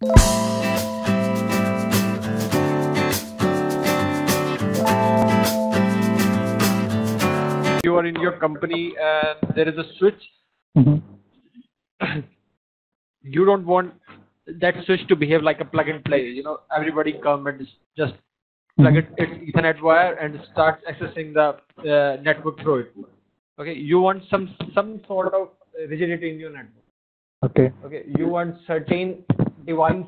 You are in your company and there is a switch. Mhm. You don't want that switch to behave like a plug and play. Everybody come and just plug Mhm. its Ethernet wire and starts accessing the network through it. Okay, you want some sort of rigidity in your network. Okay. Okay, you want certain device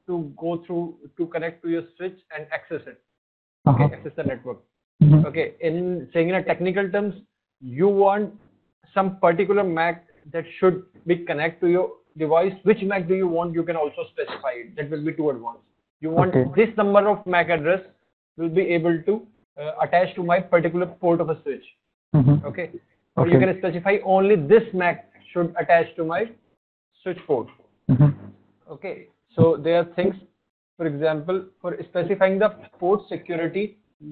to go through to connect to your switch and access it. Okay, Uh-huh. access the network. Mhm. Okay, in saying in a technical terms, you want some particular MAC that should be connect to your device. Which MAC do you want? You can also specify it. That will be too advanced. You want Okay. this number of MAC address will be able to attach to my particular port of a switch. Mhm. Okay, or you Okay. can specify only this MAC should attach to my switch port. Mhm. Okay, so there are things, for example, for specifying the port security,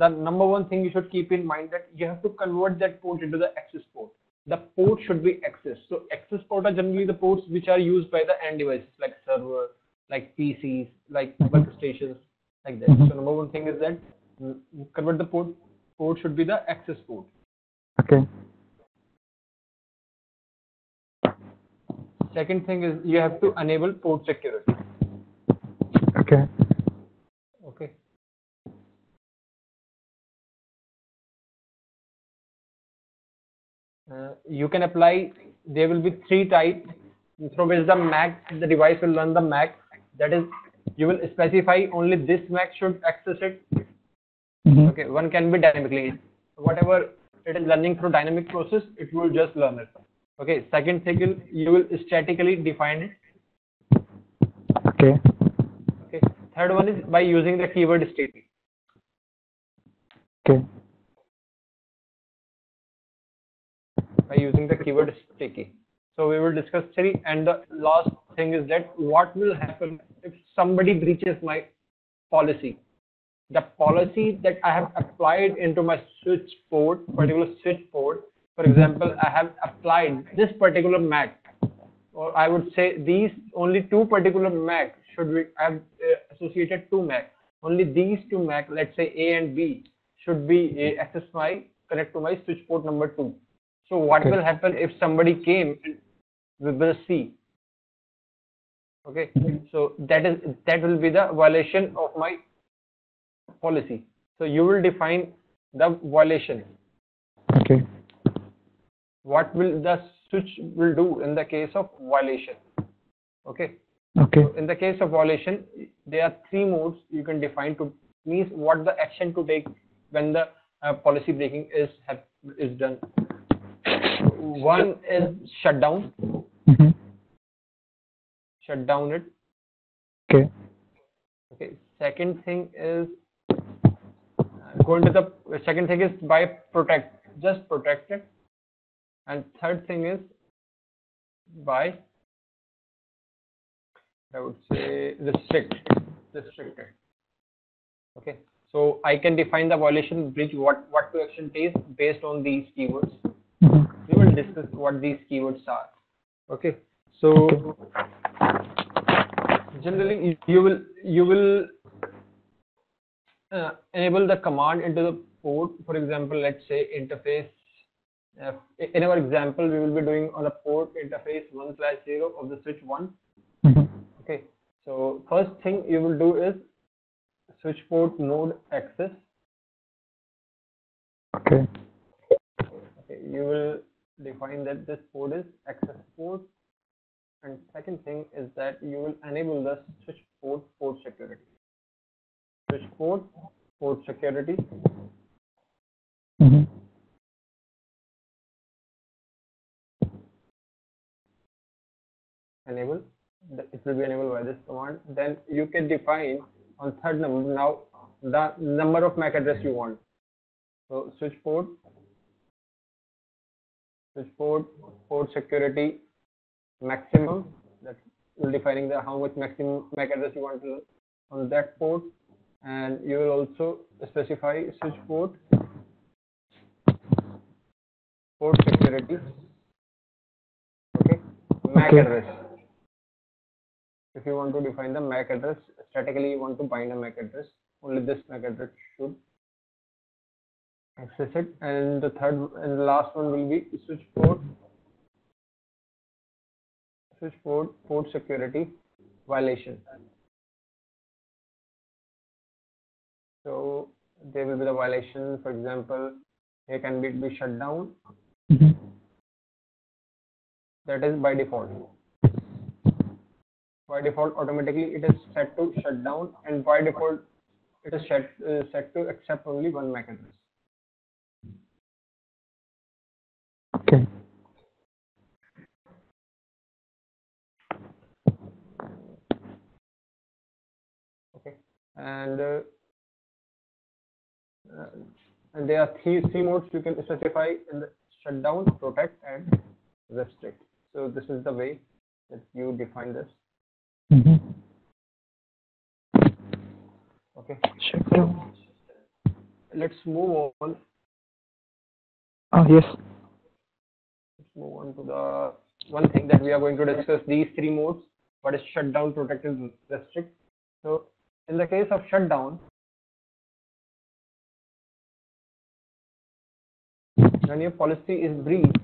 the number one thing you should keep in mind that you have to convert that port into the access port. The port should be access. So access port are generally the ports which are used by the end devices like server, like PCs, like workstations, like that. So number one thing is that convert the port. Port should be the access port. Okay. Second thing is you have to enable port security. Okay. Okay. You can apply, there will be three types through which the device will run the MAC. That is, you will specify only this MAC should access it. Mhm. Okay, one can be dynamically. Whatever it is learning through dynamic process, it will just learn it. Okay, second thing is you will statically define it. Okay. Okay, third one is by using the keyword static. Okay. By using the keyword sticky. So we will discuss three, and the last thing is that what will happen if somebody breaches my policy. The policy that I have applied into my switch port, particular switch port. For example, I have applied this particular MAC, or I would say these only two particular MAC should be I have associated two MAC. Only these two MAC, let's say A and B, should be access my connect to my switch port number 2. So what Okay. will happen if somebody came with the C? Okay, so that will be the violation of my policy. So you will define the violation. Okay. What will the switch will do in the case of violation? Okay. Okay. So in the case of violation, there are three modes you can define to means what the action to take when the policy breaking is done. One is shutdown Mhm. it. Okay. Okay. Second thing is going to the second thing is by just protect it, and third thing is by I would say restrict it. Okay. So I can define the violation bridge what to action take based on these keywords. Mhm. We will discuss what these keywords are. Okay. So generally you will enable the command into the port. For example, let's say interface. In our example, we will be doing on a port interface 1/0 of the switch 1. Mhm. Okay. So first thing you will do is switch port mode access. Okay. Okay. You will define that this port is access port. And second thing is that you will enable the switch port security. Switch port security. Mhm. Enable. It will be enabled by this command. Then you can define on third number now the number of MAC address you want. So switch port security maximum. That will defining the how much maximum MAC address you want to on that port, and you will also specify switch port security. Okay, MAC Okay. address. if you want to define the MAC address, statically you want to bind a MAC address, only this MAC address should access it. And the third and the last one will be port security violation. So there will be the violation, for example, here can be shut down. That is by default. By default, automatically it is set to shut down, and by default it is set to accept only one MAC address. Okay. Okay, and there are three modes you can specify in the shutdown, protect, and restrict. So this is the way that you define this. Okay. Shutdown. Let's move on. Yes. Let's move on to the one thing that we are going to discuss, these three modes. What is shutdown, protect, and restrict? So in the case of shutdown, when your policy is breached,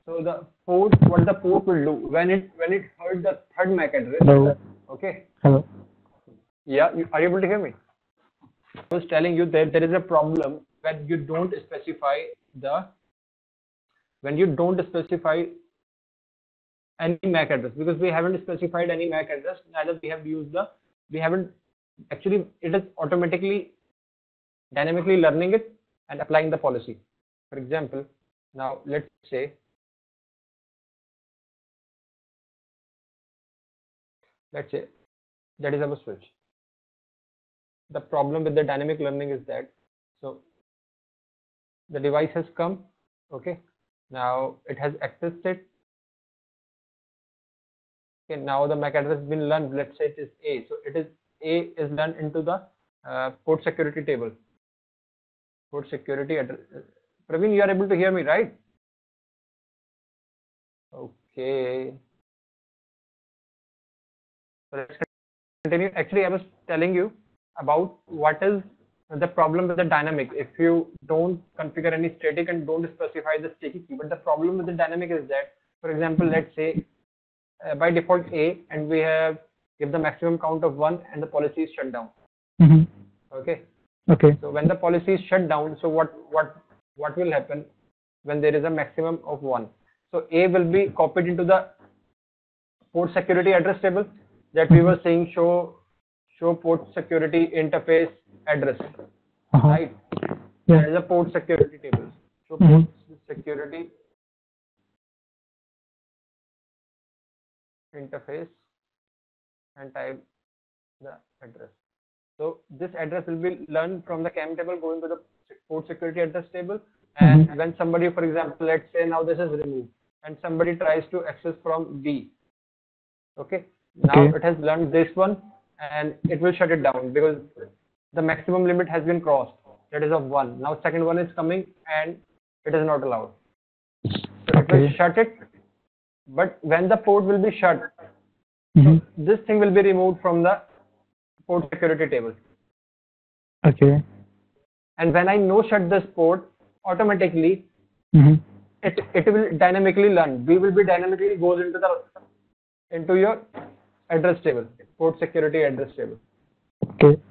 so what the port will do when it heard the third MAC address. Hello. Okay. Hello. Yeah, are you able to hear me? I was telling you that there is a problem when you don't specify any MAC address, because we haven't specified any MAC address. Neither we haven't actually. It is automatically dynamically learning it and applying the policy. For example, now let's say that is our switch. The problem with the dynamic learning is that, so the device has come, okay, now it has accessed it. Okay, now the MAC address has been learned. Let's say it is A. So A is learned into the port security table. Port security address. Praveen, you are able to hear me, right? Okay. So let's continue. Actually, I was telling you about what is the problem with the dynamic. If you don't configure any static and don't specify the sticky key, but the problem with the dynamic is that, for example, let's say by default A, and we have give the maximum count of 1, and the policy is shut down. Okay. Okay. So when the policy is shut down, so what will happen when there is a maximum of 1? So A will be copied into the port security address table that we were saying, show port security interface address, right? Yeah. That is a port security table. So port security interface, and type the address. So this address will be learned from the CAM table, going to the port security address table. And when somebody, for example, let's say now this is removed, and somebody tries to access from B. Okay. Now it has learned this one, and it will shut it down because the maximum limit has been crossed. That is of 1. Now second one is coming, and it is not allowed. So it will shut it. But when the port will be shut, so this thing will be removed from the port security table. Okay. And when I no shut this port, automatically it will dynamically learn. B will be dynamically goes into your address table, port security address table. Okay.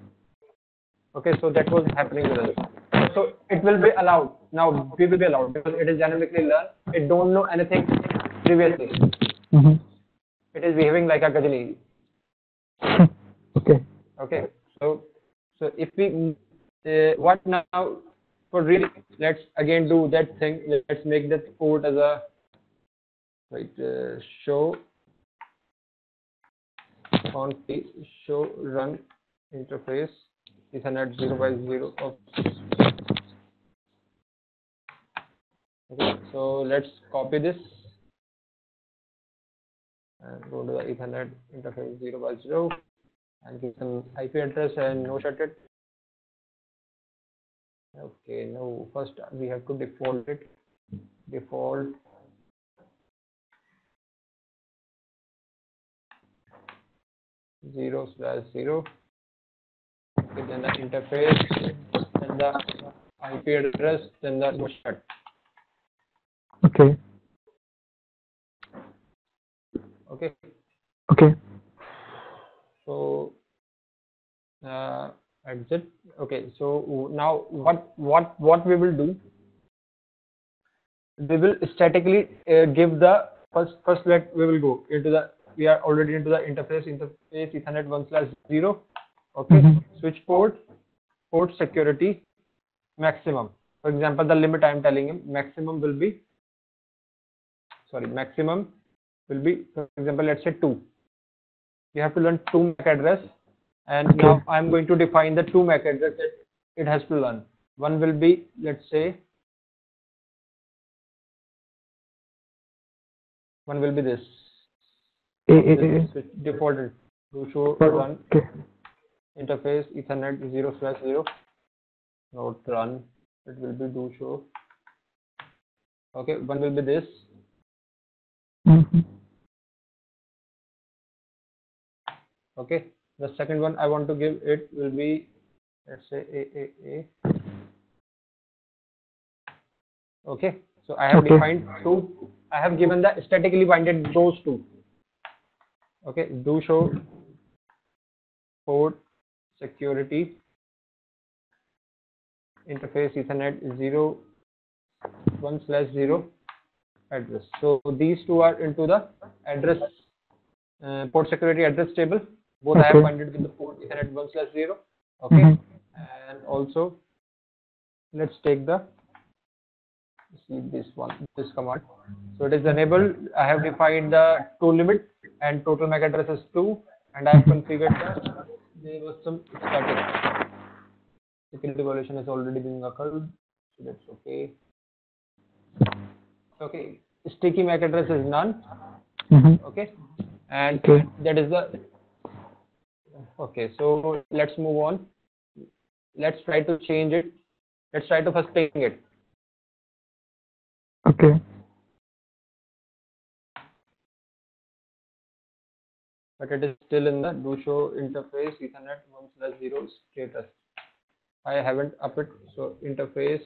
Okay, so that was happening with us. So it will be allowed. Now B will be allowed because it is dynamically learned. It don't know anything previously. It is behaving like a gajini. Okay. Okay. So if we what now for really, let's again do that thing. Let's make that port as a show on show run interface Ethernet 0x0 of. Okay, so let's copy this and go to the Ethernet interface 0x0 and give some IP address and no shut it. Okay, no, first we have to default it. Default 0/0. Okay, then the interface, then the IP address, then the shut. Okay. Okay. Okay. So exit. Okay. So now what we will do? We will statically give the first. We will go into the. We are already into the interface Ethernet 1/0. Okay. Switch port security maximum. For example, the limit I am telling him maximum will be. Maximum will be, for example, let's say 2. You have to learn 2 MAC address, and Okay. now I'm going to define the 2 MAC address that it has to learn. One will be, let's say, one will be this. This is defaulted to show run Okay. interface Ethernet 0/0. Not run. It will be do show. Okay, one will be this. Okay, the second one I want to give it will be, let's say A. Okay, so I have defined 2. I have given the statically binded those 2. Okay, do show port security interface Ethernet 1/0 address. So these 2 are into the address port security address table. Both I have binded with the port Ethernet 1/0. Okay, and also let's take the this command. So it is enabled. I have defined the 2 limit and total MAC address is 2, and I have configured that there was some static security violation has already been occurred, so that's okay. Okay, sticky MAC address is none. Okay, and that is the. Okay, so let's move on. Let's try to change it. Let's try to first ping it. Okay. But it is still in the do show interface Ethernet 1/0 status. I haven't up it, so interface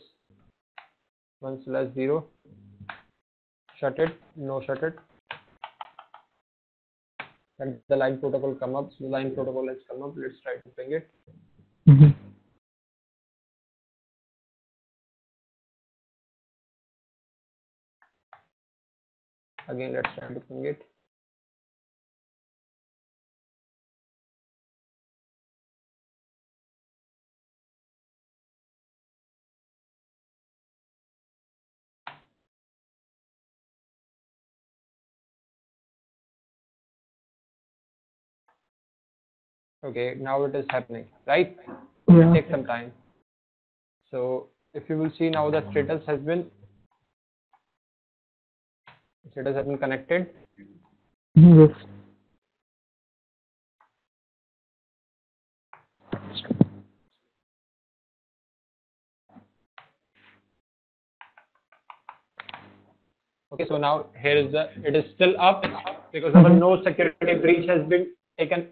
1/0. Shut it. No, shut it. And the line protocol come up. So the line protocol has come up. Let's try to ping it. Again, let's try to ping it. Okay, now it is happening, right? Yeah. Take some time. So if you will see now, the status has been connected. Yes. Okay, so now here is it is still up because our no security breach has been taken.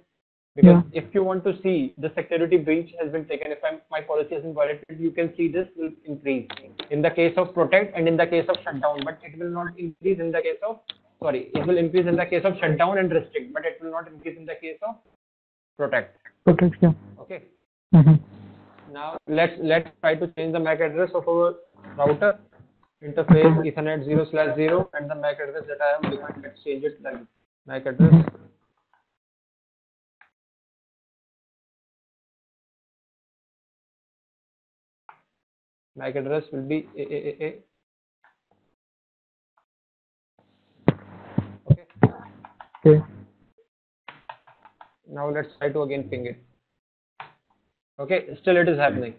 Because if you want to see the security breach has been taken, if my policy has been violated, you can see this will increase in the case of protect and in the case of shutdown, but it will not increase in the case of, it will increase in the case of shutdown and restrict, but it will not increase in the case of protect. Protect, yeah. Okay. Now let's try to change the MAC address of our router interface Ethernet 0/0 and the MAC address that I have defined. Let's change it like MAC address. MAC address will be AAA. Okay. Now let's try to again ping it. Okay, still it is happening.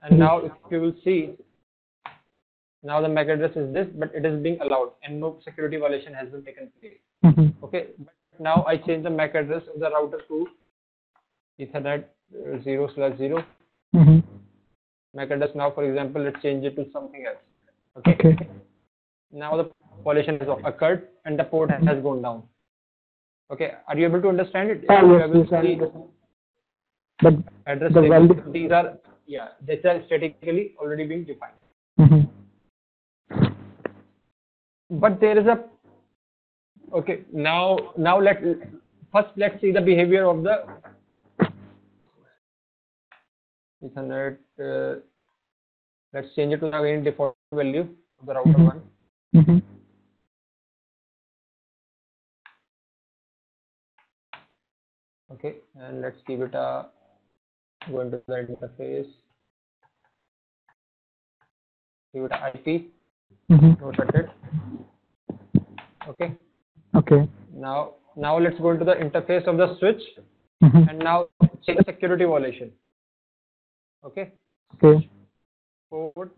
And now if you will see, now the MAC address is this, but it is being allowed and no security violation has been taken place. Okay, but now I change the MAC address of the router to Ethernet 0/0. MAC address now, for example, let's change it to something else. Okay. Now the violation has occurred and the port has gone down. Okay, are you able to understand it? Ah, You yes, are able yes, to I see understand. But address the table. value. These are, yeah, these are statically already being defined. Mm-hmm. But there is a, okay, now let's see the behavior of the Ethernet. Let's change it to the again default value of the router Mm-hmm. one. Mm-hmm. Okay, and let's give it a, go into the interface, give it a IP, Mm-hmm. no set it. Okay, Okay. now let's go into the interface of the switch, Mm-hmm. and now check the security violation. Okay, Okay. port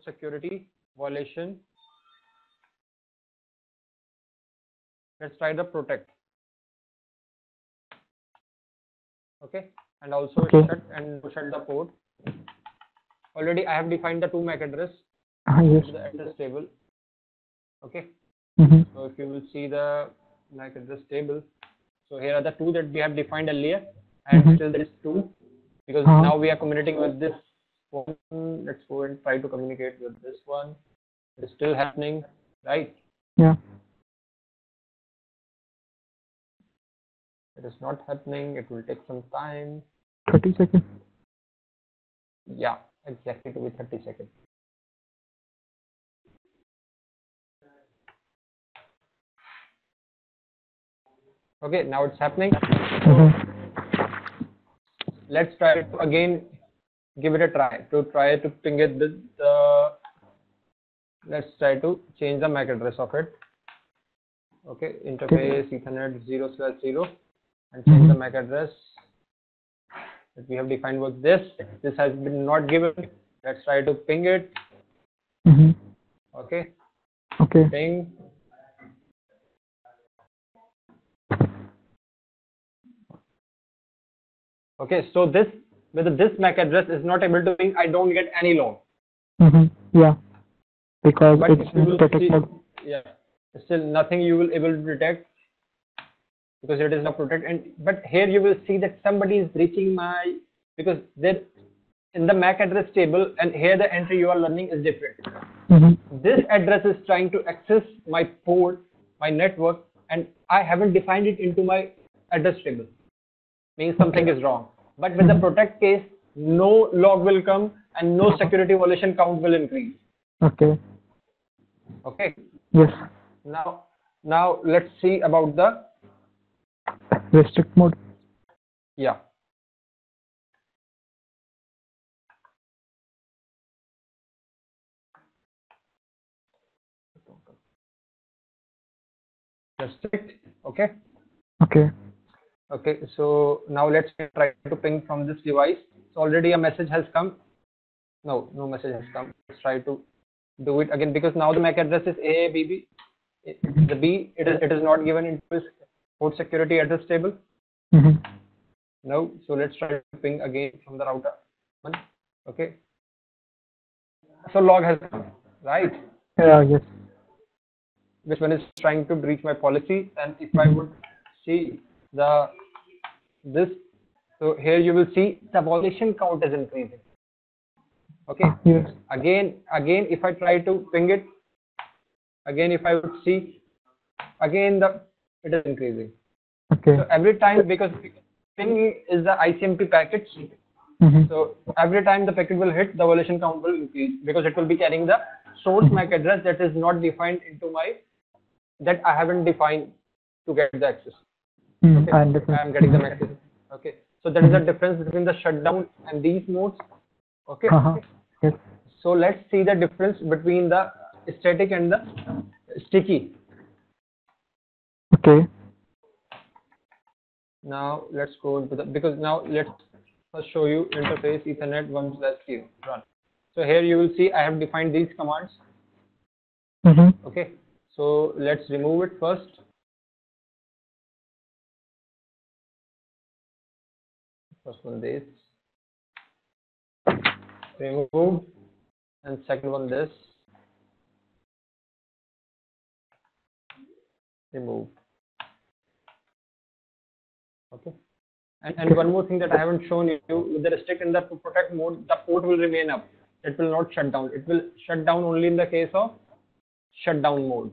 security violation. Let's try the protect. Okay, and also Okay. shut the port. Already I have defined the two MAC address Ah, yes. into the address table. Okay, Mm-hmm. so if you will see the MAC address table, so here are the two that we have defined earlier, and Mhm. still there is two, because Uh-huh. now we are communicating with this one. Let's go and try to communicate with this one. It is still happening, right? Yeah. It is not happening. It will take some time. 30 seconds. Yeah, exactly, to be 30 seconds. Okay, now it's happening. So let's try to again give it a try to ping it with the, let's try to change the MAC address of it. Okay, interface Ethernet 0/0 and change the MAC address that we have defined with this. This has been not given. Let's try to ping it. Mm-hmm. Okay, Okay. ping. Okay, so this, whether this MAC address is not able to ping, I don't get any loan. Mm-hmm. Yeah. Because But it's if you in will static see, mode. yeah, still nothing you will able to detect because it is not protected. And but here you will see that somebody is breaching my, because there in the MAC address table and here the entry you are learning is different. Mm-hmm. This address is trying to access my port, my network, and I haven't defined it into my address table. Means something is wrong. But with the protect case, no log will come and no security violation count will increase. Okay. Okay. Yes. Now let's see about the, Restrict mode. yeah. Restrict. Okay. Okay. Okay. So now let's try to ping from this device. So already a message has come. No message has come. Let's try to do it again, because now the MAC address is AABB. The B, it is not given into this port security address table. Mm-hmm. No. So let's try to ping again from the router one. Okay. So log has come, right? Yeah. Yes. Which one is trying to breach my policy? And if I would see this, so here you will see the violation count is increasing. Okay. Yes. Again, if I try to ping it, again if I would see, again it is increasing. Okay. So every time, because ping is the ICMP package, Mm-hmm. so every time the packet will hit, the violation count will increase because it will be carrying the source MAC address that is not defined into my, that I haven't defined to get the access. Okay, I understand. I am getting the access. Okay, so there is a difference between the shutdown and these modes. Okay, Uh-huh. Yes. so let's see the difference between the static and the sticky. Okay. Now let's go into the, because now let's first show you interface Ethernet 1/Q run. So here you will see I have defined these commands. Mm-hmm. Okay, so let's remove it first. First one this, removed, and second one this, removed. Okay. And one more thing that I haven't shown you, with the restrict and the protect mode, the port will remain up. It will not shut down. It will shut down only in the case of shutdown mode,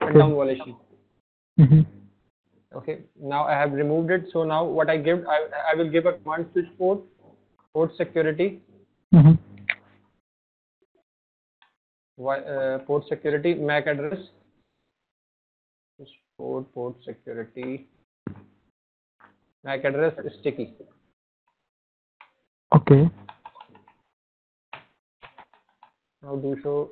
shutdown violation. Mm-hmm. Okay. Now I have removed it. So now what I give, I will give a command switch port security, Mm-hmm. port security, MAC address, switch port security, MAC address sticky. Okay. Now do show.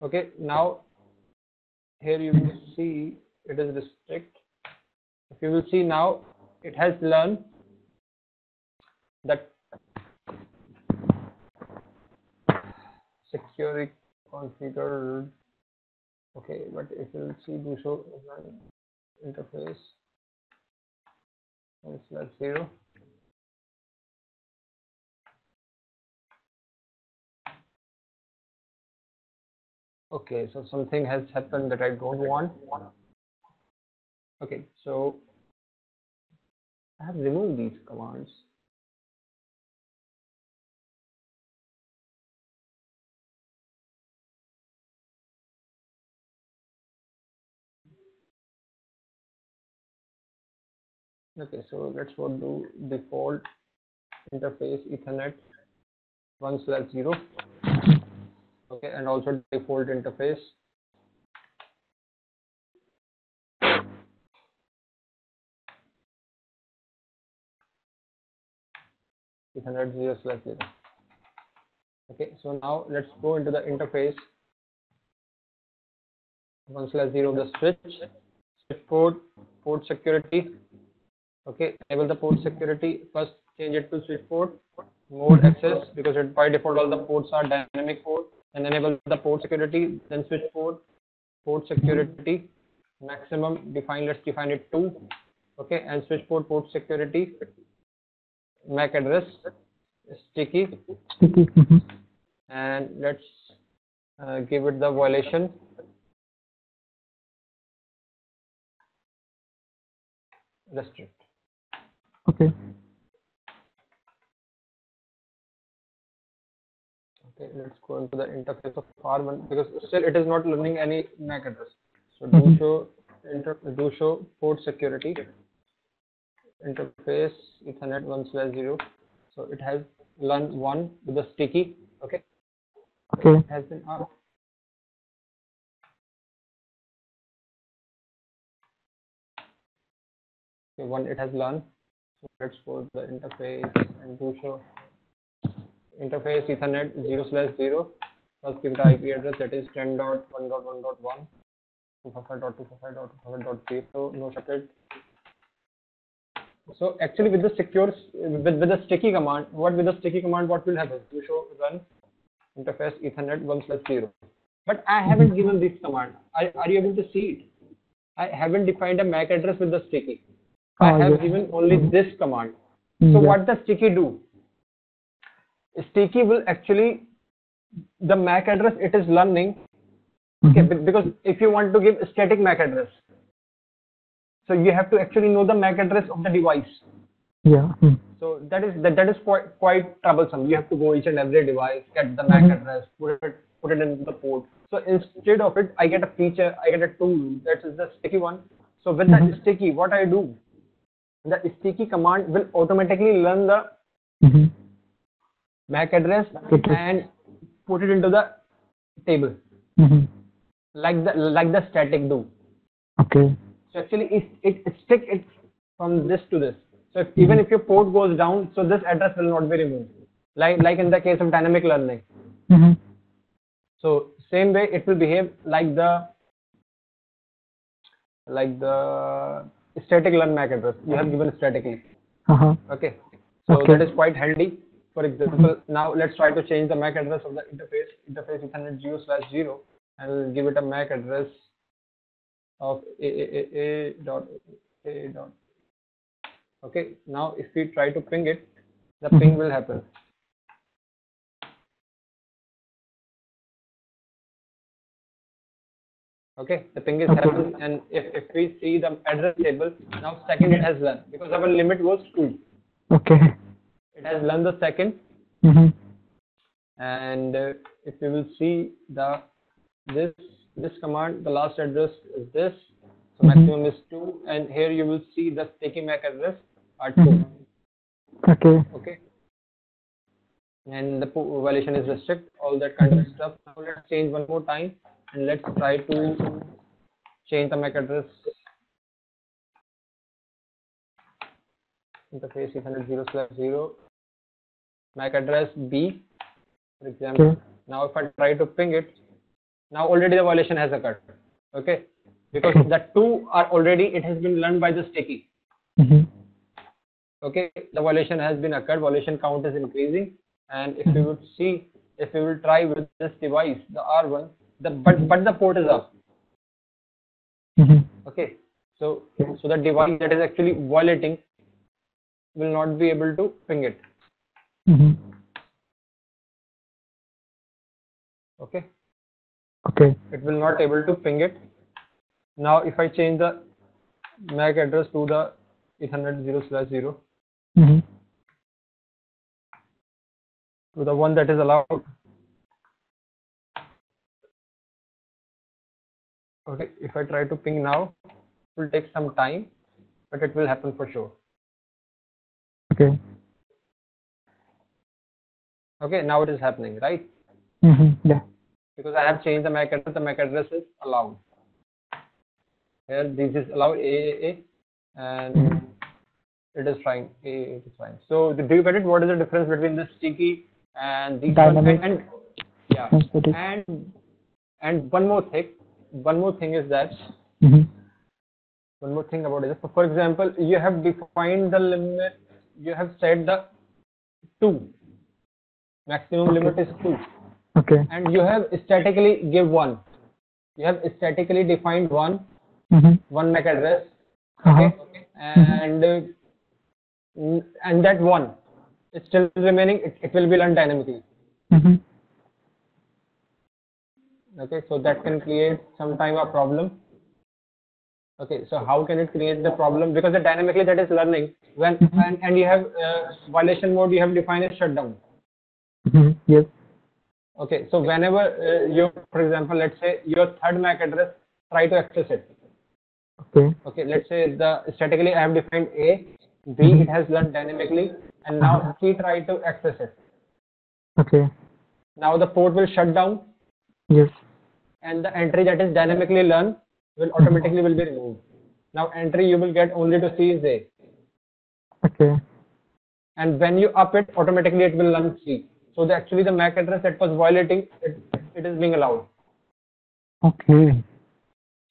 Okay, now here you will see it is restrict. If you will see now, it has learned that security configured. Okay, but if you will see do show interface /0. Okay, so something has happened that I don't want. Okay, so I have removed these commands. Okay, so let's go do default interface Ethernet 1/0. Okay, and also default interface. Ethernet 0/0. Okay, so now let's go into the interface 1/0 the switch port security. Okay, enable the port security. First change it to switch port mode access, because by default all the ports are dynamic port, and enable the port security, then switch port security maximum define, let's define it 2. Okay, and switch port security MAC address sticky, Mm-hmm. and let's give it the violation restrict. Okay. Okay, let's go into the interface of R1, because still it is not learning any MAC address. So do show port security interface Ethernet 1/0. So it has learned 1 with the sticky. Okay. Okay. It has been up. Okay, 1 it has learned. So let's go to the interface and do show interface Ethernet 0/0. First give the IP address, that is 10.1.1.1 255.255.255.0. No secret. So actually with the secure with the sticky command, what will happen? To show run interface Ethernet 1/0. But I haven't given this command. Are you able to see it? I haven't defined a MAC address with the sticky. I have given only this command. So what does sticky do? Sticky will actually, the MAC address it is learning. Okay, because if you want to give a static MAC address, so you have to actually know the MAC address of the device. Yeah. So that is quite troublesome. You have to go each and every device, get the MAC address, put it into the port. So instead of it, I get a feature, I get a tool, that is the sticky one. So with the sticky, what I do, the sticky command will automatically learn the MAC address and put it into the table, like the static do. Okay. So actually it stick it from this to this. So even if your port goes down, so this address will not be removed. Like in the case of dynamic learning. So same way it will behave like the static learn MAC address you have given statically. Okay. So that is quite handy. For example, now let's try to change the MAC address of the interface Ethernet 0/0, and we'll give it a MAC address of a dot a dot. Okay, now if we try to ping it, the ping will happen. Okay, the ping is happening, and if we see the address table, now second it has learned, because our limit was 2. Okay. It has learned the second, and if we will see this command, the last address is this, so maximum is 2, and here you will see the sticky MAC address are 2. Okay. Okay, and the violation is restrict, all that kind of stuff. Now let's change one more time, and let's try to change the MAC address. Interface Ethernet 0/0, MAC address B, for example. Okay. Now if I try to ping it, now already the violation has occurred. Okay, because the 2 are already, it has been learned by the sticky. Okay, the violation has been occurred, violation count is increasing, and if we would see, if we will try with this device, the R1, but the port is up. Okay, so the device that is actually violating will not be able to ping it. Okay. Okay. It will not able to ping it. Now if I change the MAC address to the Ethernet 0/0 to the one that is allowed. Okay, if I try to ping now, it will take some time, but it will happen for sure. Okay. Okay, now it is happening, right? Yeah. Because I have changed the MAC address, the MAC address is allowed. Here this is allowed AAA, and it is fine. It is fine. So do you get it? What is the difference between this sticky and these Dynamic. And yeah, and one more thing is that one more thing about it. So for example, you have defined the limit, you have set the 2, maximum limit is 2. Okay. And you have statically give 1. You have statically defined 1 MAC address. Okay, and that 1 is still remaining. It will be learned dynamically. Okay, so that can create sometime a problem. Okay, so how can it create the problem? Because the dynamically that is learning when and you have violation mode, you have defined a shutdown. Yes. Okay, so whenever you, for example, let's say your third MAC address, try to access it. Okay. Okay, let's say the statically I have defined A, B it has learned dynamically, and now C try to access it. Okay. Now the port will shut down. Yes. And the entry that is dynamically learned will automatically will be removed. Now entry you will get only to C is A. Okay. And when you up it, automatically it will learn C. So actually the MAC address that was violating, it is being allowed. Okay.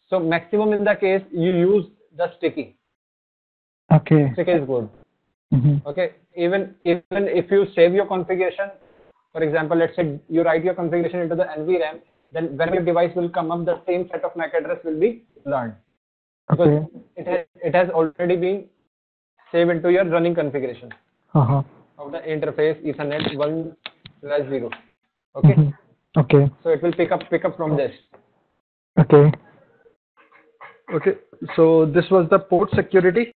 So maximum in the case you use the sticky. Okay. Sticky is good. Okay. Even if you save your configuration, for example, let's say you write your configuration into the NVRAM, then when your device will come up, the same set of MAC address will be learned. Because it has already been saved into your running configuration of the interface Ethernet 1/0. Okay. Okay. So it will pick up from this. Okay. Okay. So this was the port security.